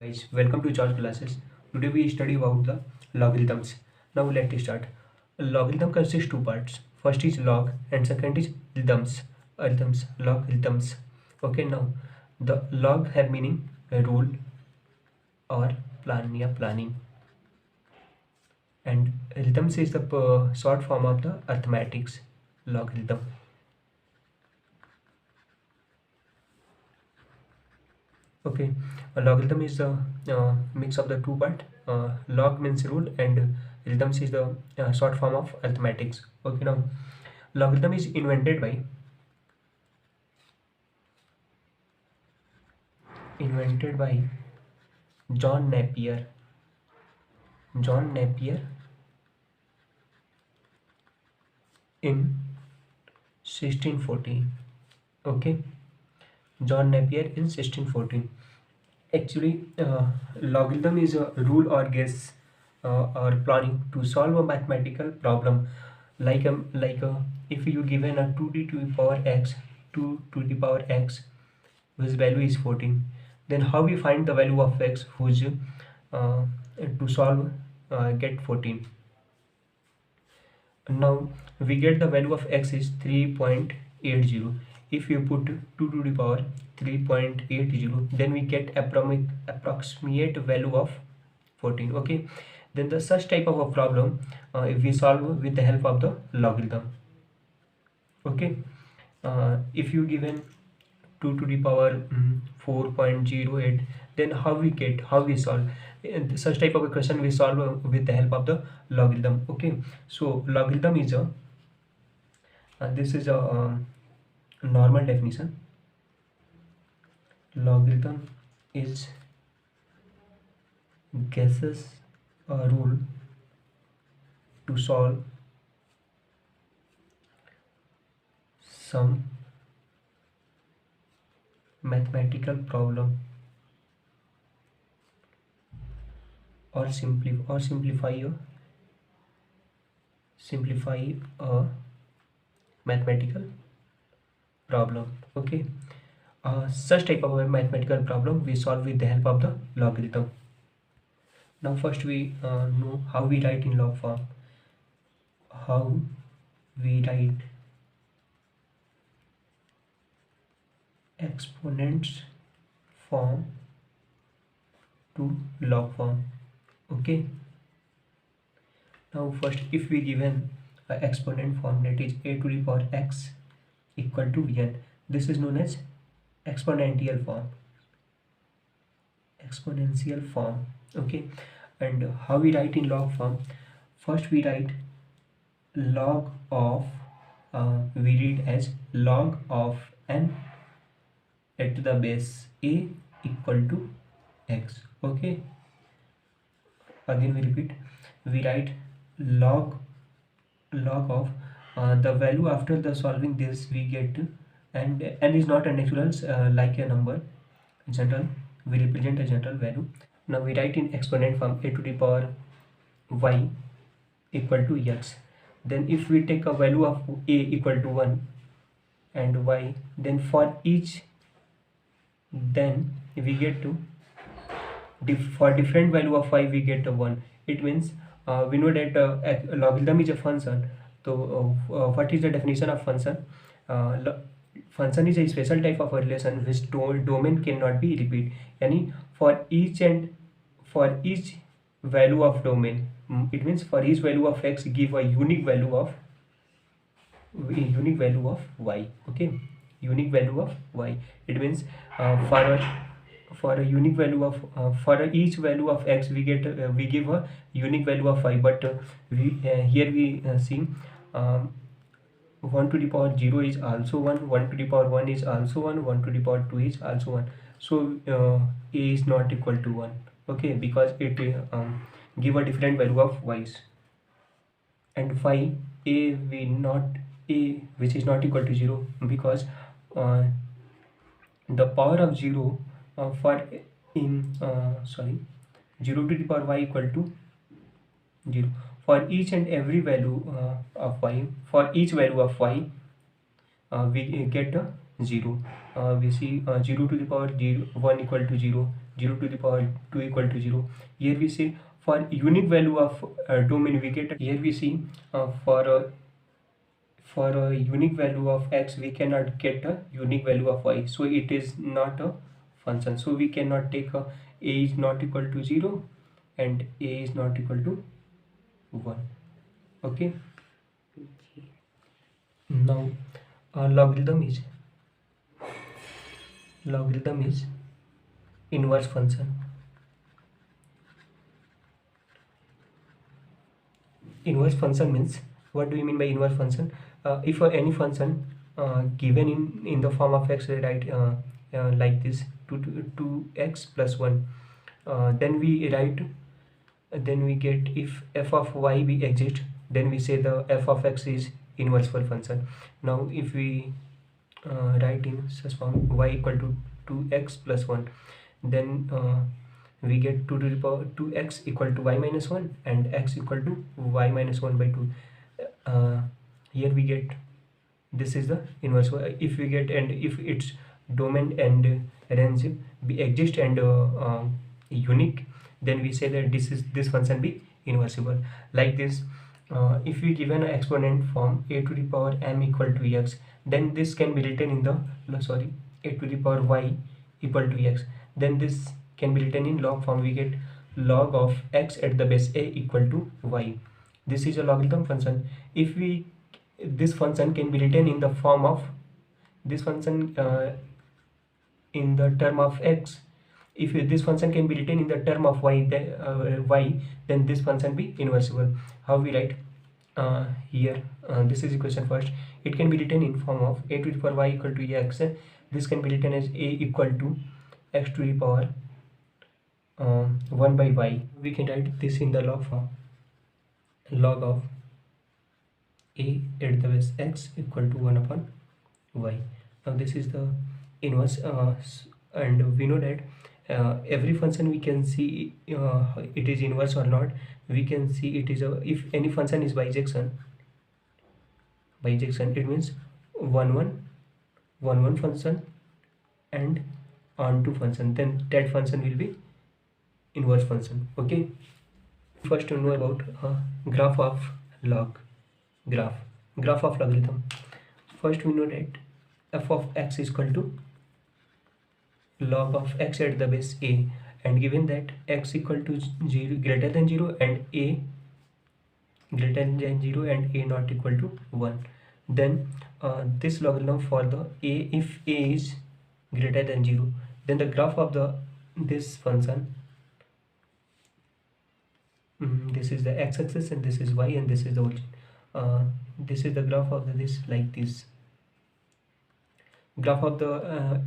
Guys, welcome to George classes. Today we study about the logarithms. Now let's start. A logarithm consists two parts. First is log and second is rhythms. Logarithms. Okay, now the log have meaning a rule or planning, and rhythms is the short form of the arithmetics logarithm. Okay, a logarithm is the mix of the two part. Log means rule and rhythms is the short form of arithmetics. Okay, now logarithm is invented by John Napier. John Napier in 1614. Okay, John Napier in 1614. Actually, logarithm is a rule or guess or planning to solve a mathematical problem, if you given a 2 to the power x, 2 to the power x, whose value is 14, then how we find the value of x whose to solve get 14. Now we get the value of x is 3.80. If you put 2 to the power 3.80, then we get approximate value of 14. Okay, then the such type of a problem if we solve with the help of the logarithm. Okay, if you given 2 to the power 4.08, then how we solve. And such type of a question we solve with the help of the logarithm. Okay, so logarithm is a this is a normal definition. Logarithm is guesses a rule to solve some mathematical problem or simplify a mathematical problem. Okay, such type of a mathematical problem we solve with the help of the logarithm. Now first we know how we write in log form. How we write exponents form to log form. Okay, now first if we given a exponent form, that is a to the power x equal to n, this is known as exponential form. Okay, and how we write in log form? First we write log of we read as log of n at the base a equal to x. Okay, again we repeat, we write log of the value after the solving this we get, and n is not a natural like a number, general, we represent a general value. Now we write in exponent form a to the power y equal to x. Then if we take a value of a equal to 1 and y, then for each, then we get to for different value of y we get a 1. It means we know that a logarithm is a function. So what is the definition of function? Function is a special type of a relation which domain cannot be repeated. Yani for each value of domain, it means for each value of x give a unique value of y. Okay, unique value of y. It means for a unique value of for each value of x we give a unique value of y, but we here we see 1 to the power 0 is also 1, 1 to the power 1 is also 1, 1 to the power 2 is also 1. So a is not equal to 1. Okay, because it give a different value of y's. And phi a we not a which is not equal to 0, because uh, the power of 0 for in 0 to the power y equal to 0 for each and every value of y. For each value of y we get 0. We see 0 to the power 0, 1 equal to 0, 0 to the power 2 equal to 0. Here we see for unique value of domain we get, here we see for a unique value of x we cannot get a unique value of y, so it is not a function. So we cannot take a is not equal to 0 and a is not equal to 1. Okay, now logarithm is inverse function. Inverse function means, what do you mean by inverse function? If any function given in the form of x, right, like this 2x plus 1, then we write, then we get if f of y be exist, then we say the f of x is inversable function. Now if we write in such form y equal to 2x plus 1, then we get 2 to the power 2x equal to y minus 1 and x equal to y minus 1 by 2. Here we get, this is the inverse. If we get, and if its domain and range be exist and unique, then we say that this function be inversible. Like this, if we given an exponent form a to the power m equal to x, then this can be written in the a to the power y equal to x, then this can be written in log form. We get log of x at the base a equal to y. This is a logarithm function. If we, this function can be written in the form of this function in the term of x. If this function can be written in the term of y, then this function be inversible. How we write? Here this is equation first. It can be written in form of a to the power y equal to x. This can be written as a equal to x to the power 1 by y. We can write this in the log form. Log of a at the base x equal to 1 upon y. Now this is the inverse, and we know that every function we can see it is inverse or not. We can see it is a, if any function is bijection, it means 1 1 1 1 function and onto function, then that function will be inverse function. Okay, first to know about graph of graph of logarithm. First we know that f of x is equal to log of x at the base a, and given that x equal to 0 greater than 0 and a greater than 0 and a not equal to 1, then this logarithm for the a, if a is greater than 0, then the graph of the this function, this is the x-axis and this is y and this is the origin. This is the graph of this, like this. Graph of the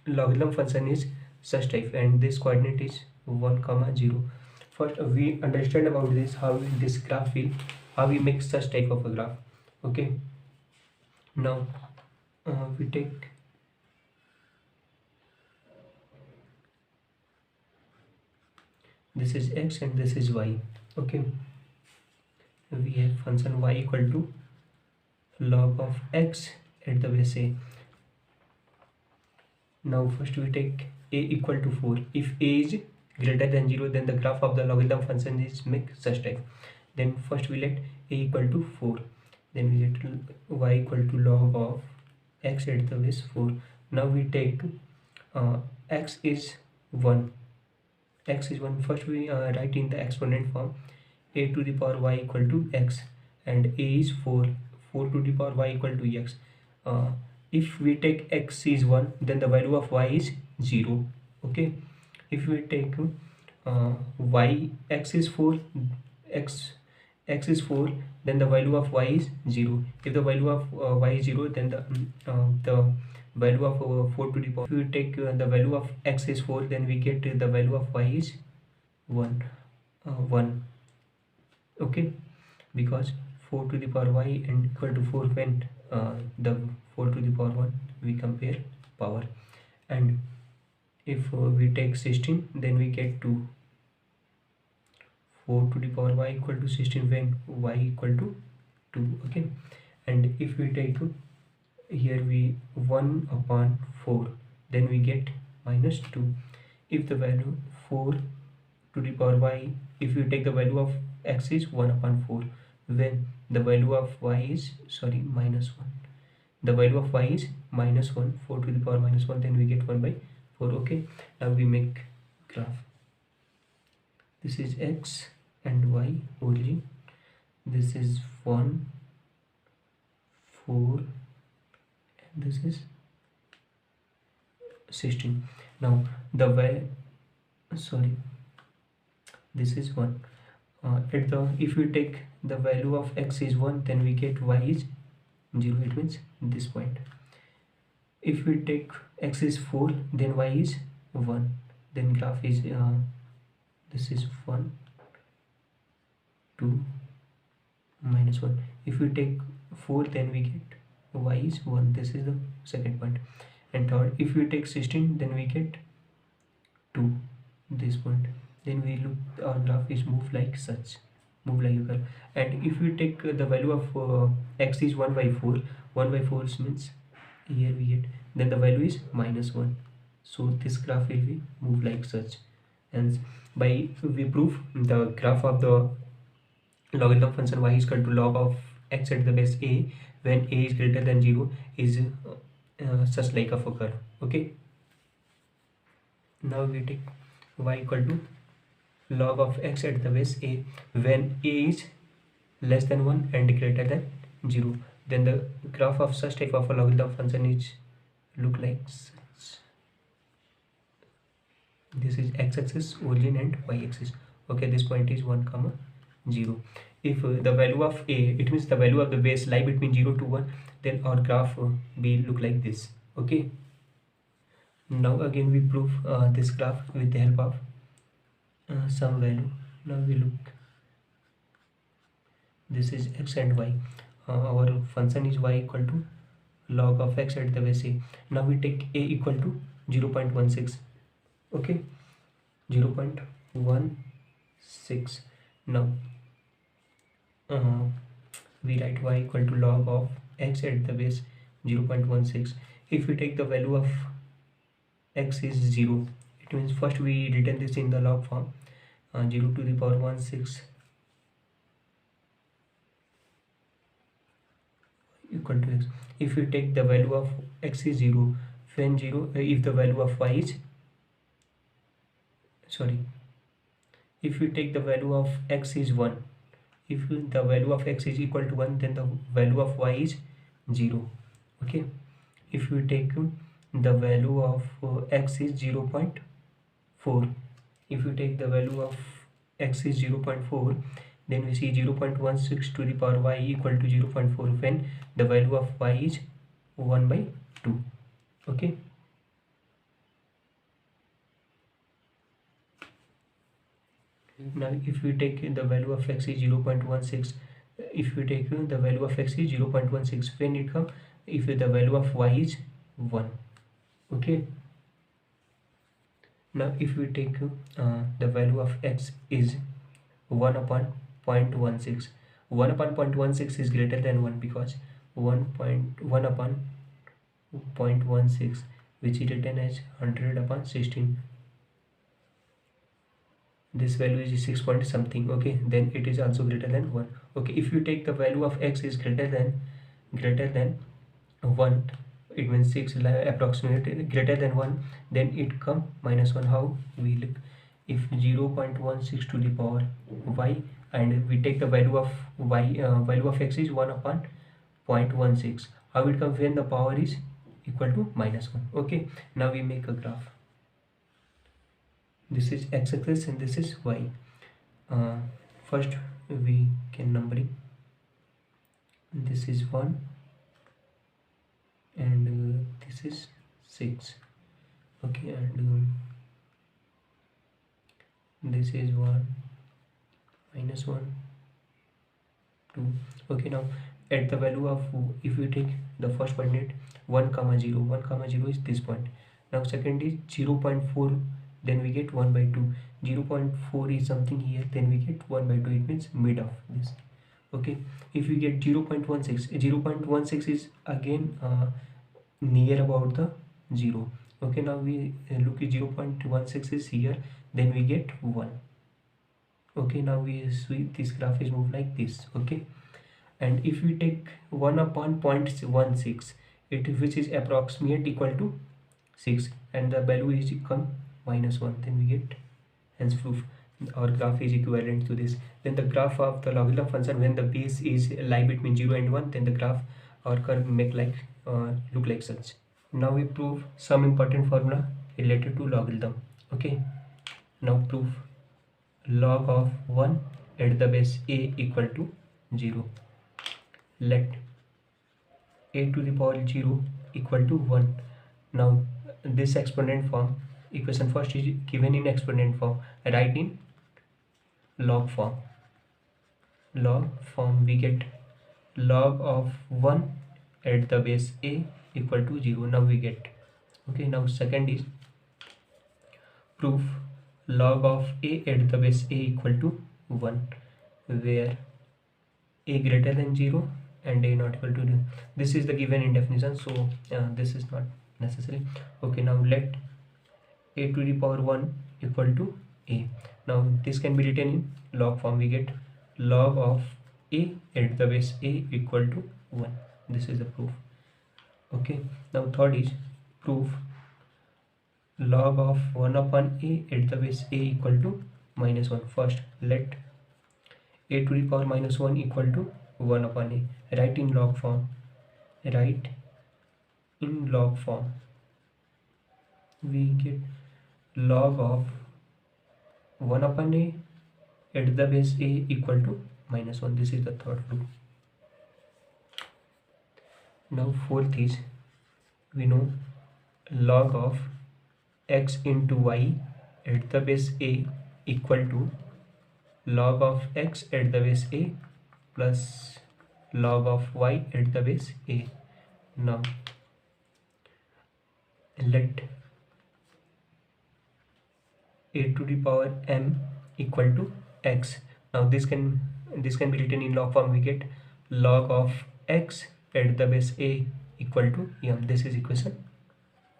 logarithm function is such type, and this coordinate is 1 comma 0. First we understand about this, how this graph will, how we make such type of a graph. Okay, now we take this is x and this is y. Okay, we have function y equal to log of x at the base a. Now first we take a equal to 4. If a is greater than 0, then the graph of the logarithm function is make such type. Then first we let a equal to 4, then we get y equal to log of x at the base 4. Now we take x is 1. First we write in the exponent form a to the power y equal to x, and a is 4 to the power y equal to x. If we take x is 1, then the value of y is 0. Okay, if we take y, x is 4, x is 4, then the value of y is 0. If the value of y is 0, then the value of 4 to the power, if we take the value of x is 4, then we get the value of y is 1. Okay, because 4 to the power y and equal to 4, when the 4 to the power 1 we compare power, and if we take 16, then we get to 4 to the power y equal to 16 when y equal to 2. Okay, and if we take here we 1 upon 4, then we get minus 2. If the value 4 to the power y, if you take the value of x is 1 upon 4, when the value of y is minus 1, the value of y is minus 1, 4 to the power minus 1, then we get 1 by 4. Okay, now we make graph. This is x and y origin, this is 1, 4, and this is 16. Now the value, this is 1. If we take the value of x is 1, then we get y is 0, it means this point. If we take x is 4, then y is 1, then graph is this is 1, 2, minus 1. If we take 4, then we get y is 1, this is the second point. And third, if we take 16, then we get 2, this point. Then we look, our graph is move like such, move like a curve. And if we take the value of x is 1 by 4, 1 by 4 means here we get, then the value is minus 1. So this graph will be move like such. And by we prove the graph of the logarithm function y is equal to log of x at the base a when a is greater than 0 is such like of a curve. Okay, now we take y equal to log of x at the base a when a is less than 1 and greater than 0, then the graph of such type of a logarithm function is look like such. This is x-axis origin and y-axis. Okay, this point is 1 comma 0. If the value of a, it means the value of the base lie between 0 to 1, then our graph will look like this. Okay, now again we prove this graph with the help of some value. Now we look, this is x and y. Our function is y equal to log of x at the base a. Now we take a equal to 0.16. Okay, 0.16. Now we write y equal to log of x at the base 0.16. If we take the value of x is 0, it means first we written this in the log form, 0 to the power 16 equal to x. If we take the value of x is 0, when 0, if the value of y is if we take the value of x is 1, if the value of x is equal to 1, then the value of y is 0. Okay, if we take the value of x is 0.4, if we take the value of x is 0.4, then we see 0.16 to the power y equal to 0.4 when the value of y is 1 by 2. Okay, now if we take the value of x is 0.16, if we take the value of x is 0.16, when it comes, if the value of y is 1. Okay, now if we take the value of x is 1 upon 0.16, 1 upon 0.16 is greater than 1 because 1 upon 0.16, which is written as 100 upon 16, this value is 6 point something. Okay, then it is also greater than 1. Okay, if you take the value of x is greater than 1, it means 6 approximately greater than 1, then it come minus 1. How we look, if 0.16 to the power y and we take the value of y, value of x is 1 upon 0.16, how it comes when the power is equal to minus 1. Okay, now we make a graph. This is x-axis and this is y. First we can numbering, this is 1 and this is 6. Okay, and this is 1, minus 1, 2. Okay, now at the value of, if we take the first coordinate 1 comma 0, 1 comma 0 is this point. Now second is 0.4, then we get 1 by 2. 0.4 is something here, then we get 1 by 2, it means mid of this. Okay, if we get 0.16, 0.16 is again near about the 0. Okay, now we look at 0.16 is here, then we get 1. Okay, now we see this graph is moved like this. Okay, and if we take 1 upon 0.16, it which is approximate equal to 6, and the value is equal -1, then we get, hence proof our graph is equivalent to this. Then the graph of the logarithm function, when the base is lie between 0 and 1, then the graph or curve make like look like such. Now we prove some important formula related to logarithm. Okay, now proof log of 1 at the base a equal to 0. Let a to the power 0 equal to 1. Now this exponent form equation first is given in exponent form, write in log form. Log form we get log of 1 at the base a equal to 0. Now we get, okay, now second is proof log of a at the base a equal to 1, where a greater than 0 and a not equal to 0. This is the given in definition, so this is not necessary. Okay, now let a to the power 1 equal to a. Now this can be written in log form. We get log of a at the base a equal to 1. This is the proof. Okay, now third is proof log of 1 upon a at the base a equal to -1. First let a to the power -1 equal to 1 upon a. Write in log form. Write in log form. We get log of 1 upon a at the base a equal to -1. This is the third proof. Now fourth is, we know log of x into y at the base a equal to log of x at the base a plus log of y at the base a. Now let a to the power m equal to x. Now this can be written in log form. We get log of x at the base a equal to m. This is equation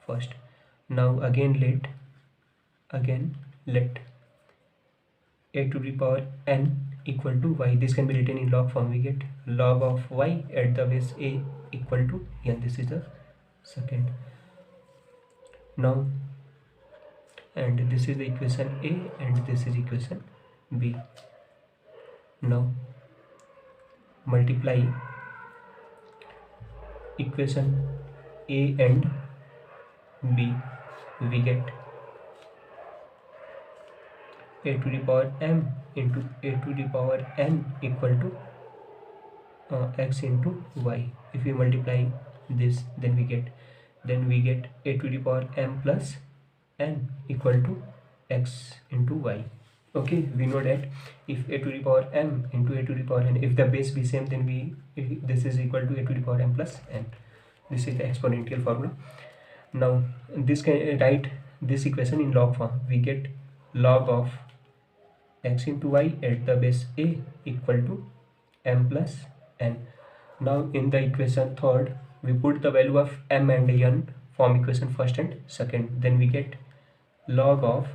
first. Now again let a to the power n equal to y. This can be written in log form. We get log of y at the base a equal to n. This is the second. Now and this is the equation a and this is equation b. Now multiply equation a and b. We get a to the power m into a to the power n equal to x into y. If we multiply this, then we get a to the power m plus n equal to x into y. Okay, we know that if a to the power m into a to the power n, if the base be same, then this is equal to a to the power m plus n. This is the exponential formula. Now this can write this equation in log form. We get log of x into y at the base a equal to m plus n. Now in the equation third, we put the value of m and n from equation first and second. Then we get log of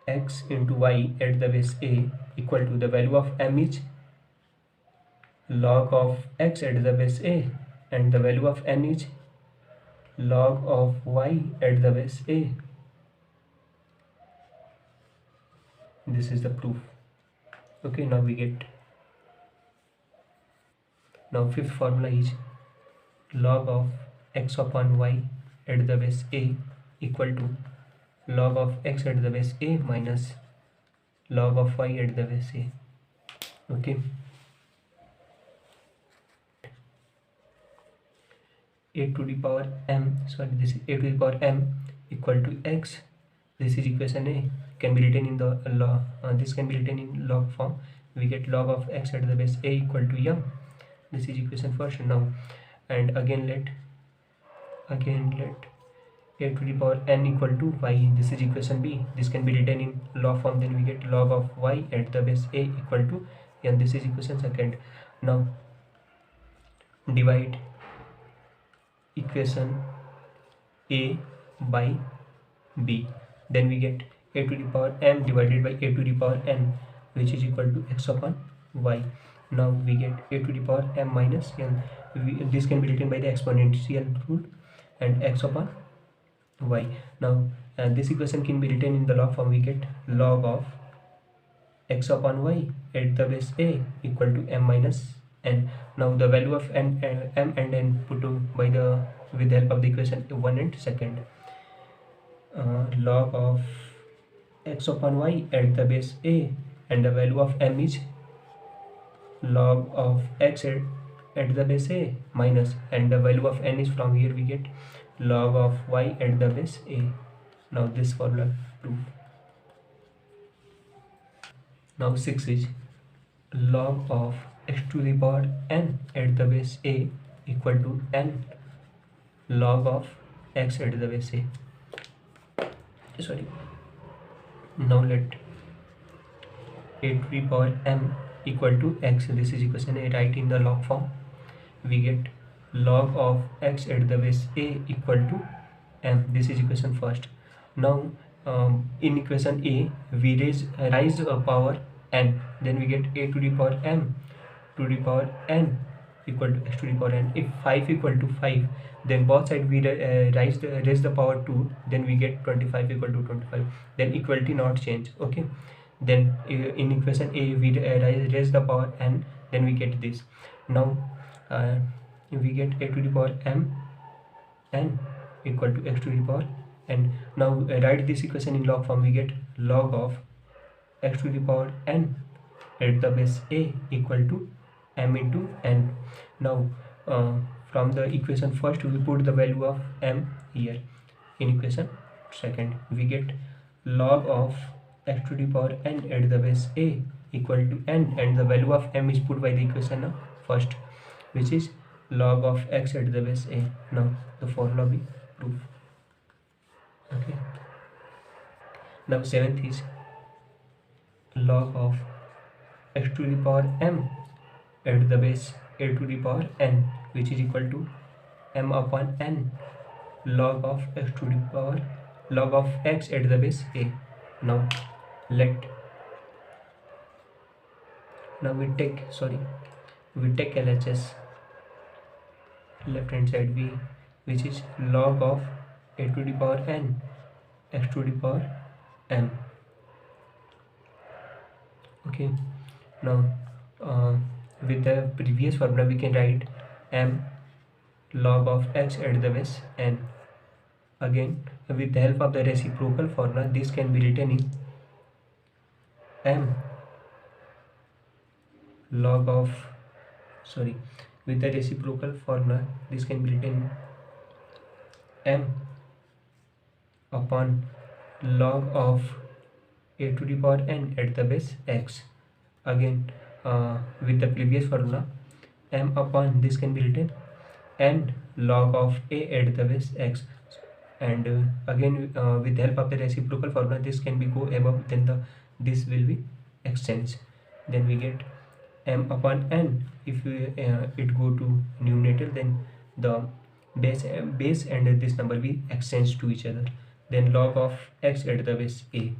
x into y at the base a equal to the value of m is log of x at the base a and the value of n is log of y at the base a. This is the proof. Okay, now we get, now fifth formula is log of x upon y at the base a equal to log of x at the base a minus log of y at the base a. Okay, a to the power m, sorry, this is a to the power m equal to x. This is equation a, can be written in the log, this can be written in log form. We get log of x at the base a equal to m. This is equation first. Now and again let a to the power n equal to y. This is equation b. This can be written in log form. Then we get log of y at the base a equal to n. This is equation second. Now divide equation a by b, then we get a to the power m divided by a to the power n, which is equal to x upon y. Now we get a to the power m minus n. This can be written by the exponential rule, and x upon y. Now this equation can be written in the log form. We get log of x upon y at the base a equal to m minus n. Now the value of m and n put to by the with the help of the equation 1 and 2nd. Log of x upon y at the base a, and the value of m is log of x at the base a minus, and the value of n is from here we get log of y at the base a. Now this formula proved. Now 6 is log of x to the power n at the base a equal to n log of x at the base a. Sorry. Now let a to the power m equal to x. This is equation a, right in the log form. We get log of x at the base a equal to m. This is equation first. Now in equation a we raise a power n, then we get a to the power m to the power n equal to x to the power n. If 5 equal to 5, then both sides we raise the power 2, then we get 25 equal to 25. Then equality not change. Okay, then in equation a we raise the power n, then we get this. Now we get a to the power m n equal to x to the power n. Now write this equation in log form. We get log of x to the power n at the base a equal to m into n. Now from the equation first we put the value of m here. In equation second we get log of x to the power n at the base a equal to n, and the value of m is put by the equation first, which is log of x at the base a. Now the formula we prove. Okay. Now 7th is log of x to the power m at the base a to the power n, which is equal to m upon n log of x to the power log of x at the base a. Now we take LHS left hand side v, which is log of a to the power n x to the power m. Okay. Now with the previous formula we can write m log of x at the base n. Again with the help of the reciprocal formula, this can be written in m log of with the reciprocal formula, this can be written m upon log of a to the power n at the base x. Again with the previous formula, m upon this can be written n log of a at the base x, and again with the help of the reciprocal formula, this can be go above, then this will be exchanged. Then we get m upon n. If it go to numerator, then the base and this number we exchange to each other. Then log of x at the base a.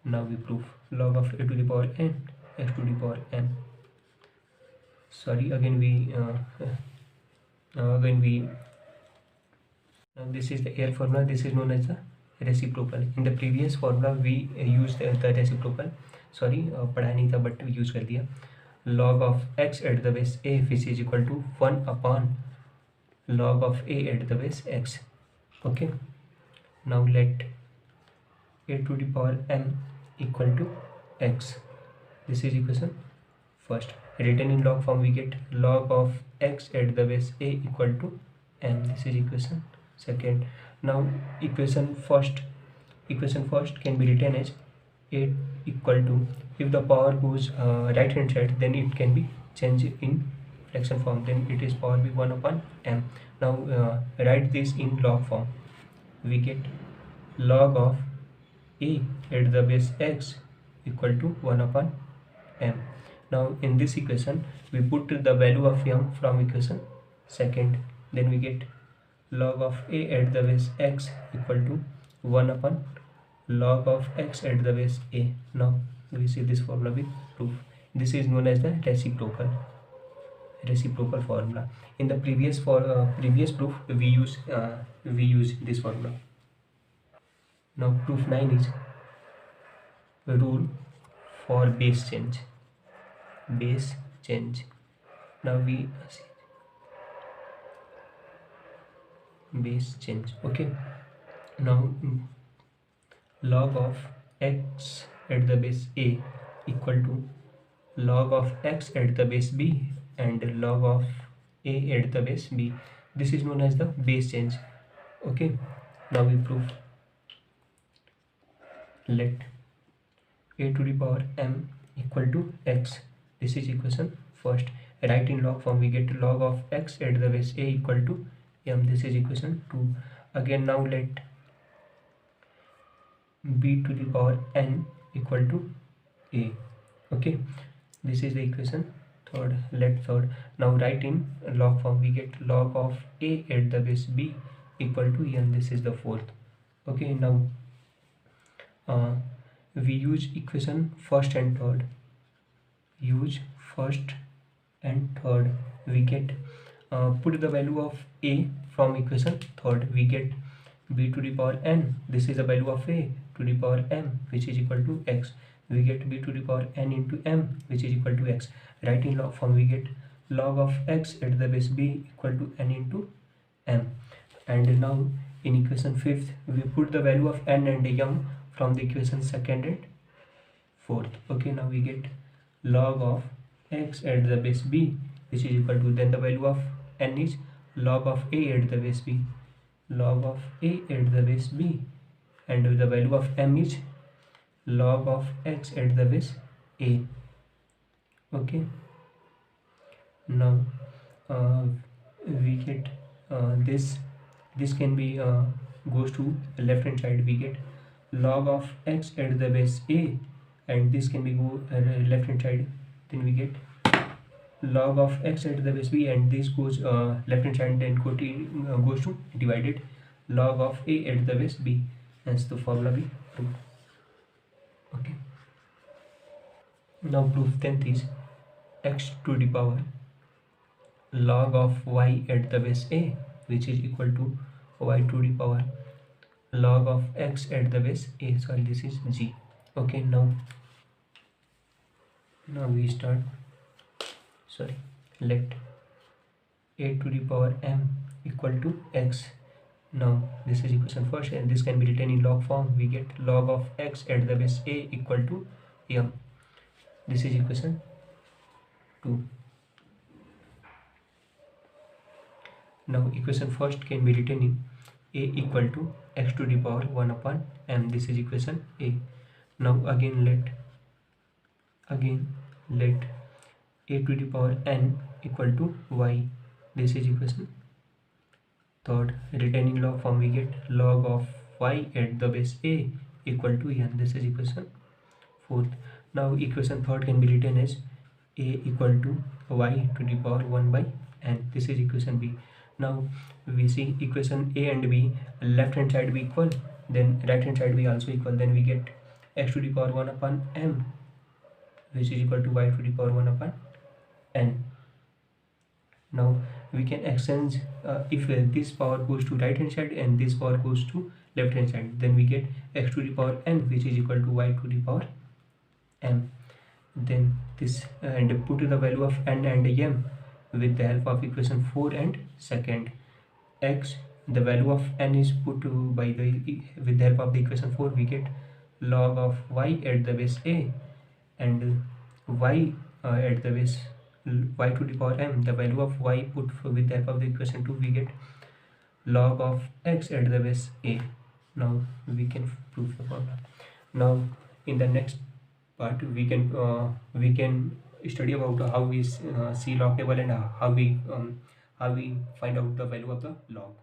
Now we prove log of a to the power n x to the power n. Sorry, again we now this is the air formula. This is known as the reciprocal. In the previous formula we used the reciprocal. Sorry, पढ़ा नहीं था but use कर दिया. Log of x at the base a, which is equal to 1 upon log of a at the base x. Okay. Now let a to the power m equal to x. This is equation first. Written in log form, we get log of x at the base a equal to m. This is equation second. Now equation first can be written as a equal to, if the power goes right hand side, then it can be changed in fraction form, then it is power be 1 upon m. Now write this in log form. We get log of a at the base x equal to 1 upon m. Now in this equation we put the value of m from equation second, then we get log of a at the base x equal to 1 upon log of x at the base a. Now we see this formula with proof. This is known as the reciprocal formula. In the previous proof we use this formula. Now proof 9 is rule for base change. Now we see base change. Okay, now log of x at the base a equal to log of x at the base b and log of a at the base b. This is known as the base change. Okay, now we prove. Let a to the power m equal to x. This is equation first. Write in log form, we get log of x at the base a equal to m. This is equation 2. Again, now let b to the power n equal to a. Okay, this is the equation third. Let third. Now write in log form, we get log of a at the base b equal to n. This is the fourth. Okay, now we use equation first and third. Use first and third. We get put the value of a from equation third. We get b to the power n. This is the value of a to the power m, which is equal to x. We get b to the power n into m, which is equal to x. Write in log form, we get log of x at the base b equal to n into m. And now in equation fifth we put the value of n and m from the equation second and fourth. Okay, now we get log of x at the base b, which is equal to, then the value of n is log of a at the base b, log of a at the base b, and the value of m is log of x at the base a. Okay, now we get this can be goes to left hand side. We get log of x at the base a, and this can be go left hand side. Then we get log of x at the base b, and this goes left hand side, then goes to divided log of a at the base b. Hence the formula be proved. Okay, now proof 10th is x to the power log of y at the base a, which is equal to y to the power log of x at the base a. Sorry, this is g. Okay, now we start. Sorry, let a to the power m equal to x. Now this is equation first, and this can be written in log form. We get log of x at the base a equal to m. This is equation 2. Now equation first can be written in a equal to x to the power 1 upon m. This is equation a. Now again let a to the power n equal to y. This is equation third. Written in log form, we get log of y at the base a equal to n. This is equation fourth. Now equation third can be written as a equal to y to the power 1 by n. This is equation b. Now we see equation a and b, left hand side be equal, then right hand side be also equal. Then we get x to the power 1 upon m, which is equal to y to the power 1 upon n. Now we can exchange if this power goes to right hand side and this power goes to left hand side, then we get x to the power n, which is equal to y to the power m. Then this and put the value of n and m with the help of equation 4 and second. X, the value of n is put to by the with the help of the equation 4, we get log of y at the base a, and y at the base y to the power m. The value of y put with the help of the equation 2, we get log of x at the base a. Now we can prove the formula. Now in the next part we can study about how we see log table and how we find out the value of the log.